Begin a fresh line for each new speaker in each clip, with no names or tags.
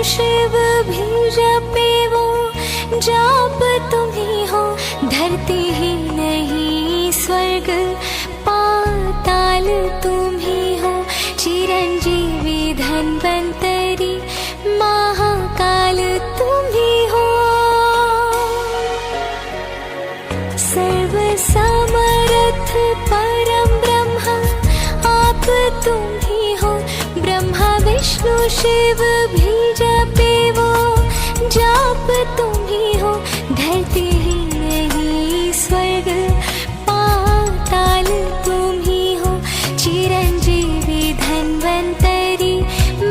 शिव भी जपे वो जाप तुम ही हो। धरती ही नहीं स्वर्ग पाताल तुम ही हो। चिरंजीवी धन्वंतरी महाकाल तुम ही हो। सर्व समर्थ परम ब्रह्म आप तुम ही हो। ब्रह्मा विष्णु शिव भी जपे वो जाप तुम ही हो। धरती ही नहीं स्वर्ग पाताल तुम ही हो। चिरंजीवी धन्वंतरी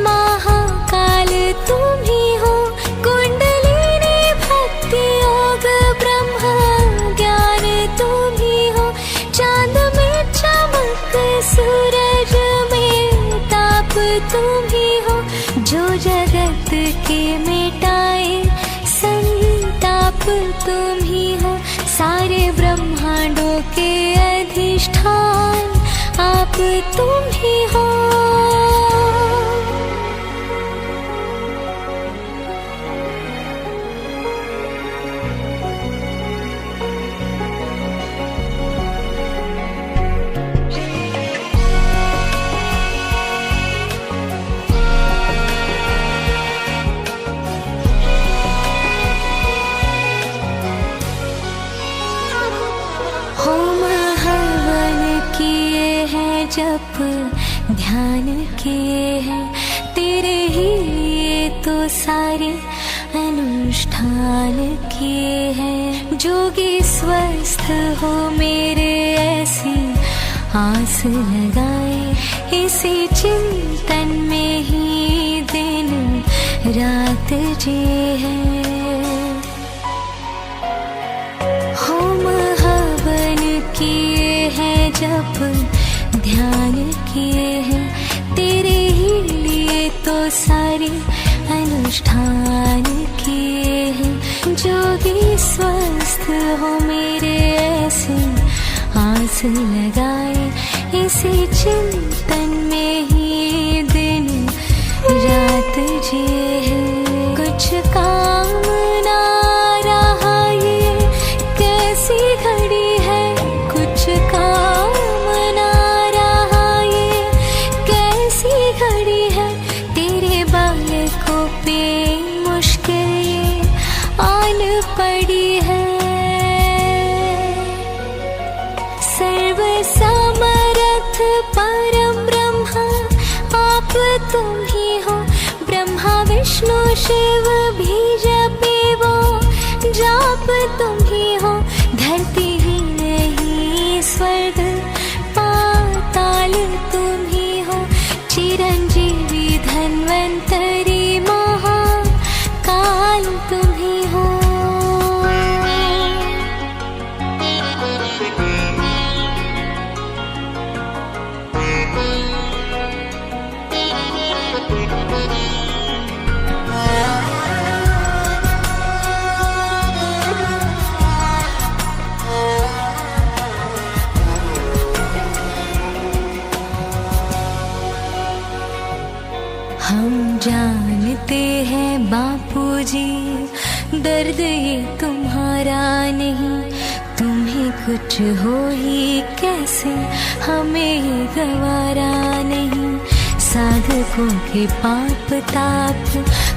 महाकाल तुम ही हो। कुंडलिनी भक्ति योग ब्रह्म ज्ञान तुम ही हो। चांद में चमक सूरज में ताप तुम ही हो। जो जगत के मिटाए संताप तुम ही हो। सारे ब्रह्मांडों के अधिष्ठान आप तुम ही हो। जप ध्यान किए हैं तेरे ही लिए तो सारे अनुष्ठान किए हैं। जोगी स्वस्थ हो मेरे ऐसी आस लगाए। इसी चिंतन में ही दिन रात जिए हैं। होम हवन किए हैं जप ध्यान किए हैं तेरे ही लिए तो सारे अनुष्ठान किए हैं। जोगी स्वस्थ हो मेरे ऐसे आस लगाए। इसी चिंतन में ही दिन रात जिए हैं। कुछ काम ना रहा ये कैसी घड़ी है। कुछ काम घड़ी है तेरे बालकों पे मुश्किल आन पड़ी है। सर्व समर्थ परम ब्रह्म आप तुम ही हो। ब्रह्मा विष्णु शिव भी जपे वो जाप तुम ही हो। धरती ही नहीं स्वर्ग पाताल तुम ही हो। चिरंजीवी धन्वंतरी महाकाल तुम ही हो। हम जानते हैं बापूजी दर्द ये तुम्हारा नहीं। तुम्हें कुछ हो ही कैसे हमें ये गवारा नहीं। साधकों के पाप ताप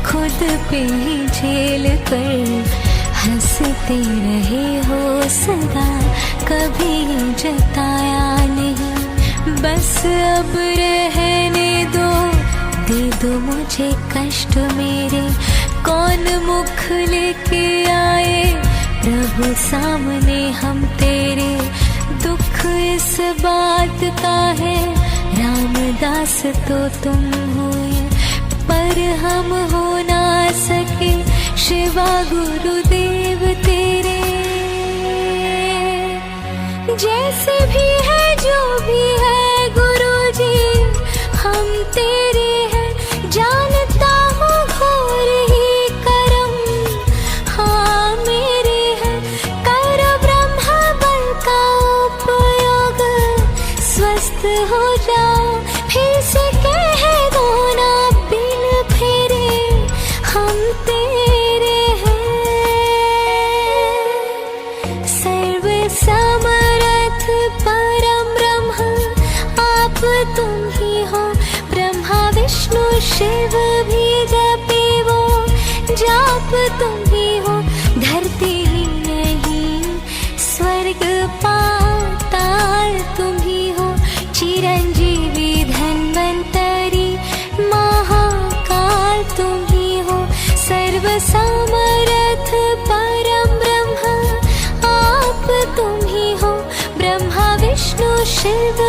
खुद पे ही झेल कर हंसते रहे हो सदा कभी जताया नहीं। बस अब रहने दो दे दो मुझे कष्ट मेरे। कौन मुख लेके आए प्रभु सामने हम तेरे। दुख इस बात का है रामदास तो तुम हुए पर हम हो ना सके शिवा गुरुदेव तेरे। जैसे भी है जो भी है गुरुजी हम तेरे हैं। जानता हूँ घोर ही करम हाँ मेरे हैं। कर ब्रह्मा बल का उपयोग स्वस्थ हो जाओ। फिर से कह दो ना बिन फेरे शिव भी जपे वो जाप तुम ही हो। धरती ही नहीं स्वर्ग पाताल तुम ही हो। चिरंजीवी धन्वंतरी महाकाल तुम ही हो। सर्व समर्थ परम ब्रह्म आप तुम ही हो। ब्रह्मा विष्णु शिव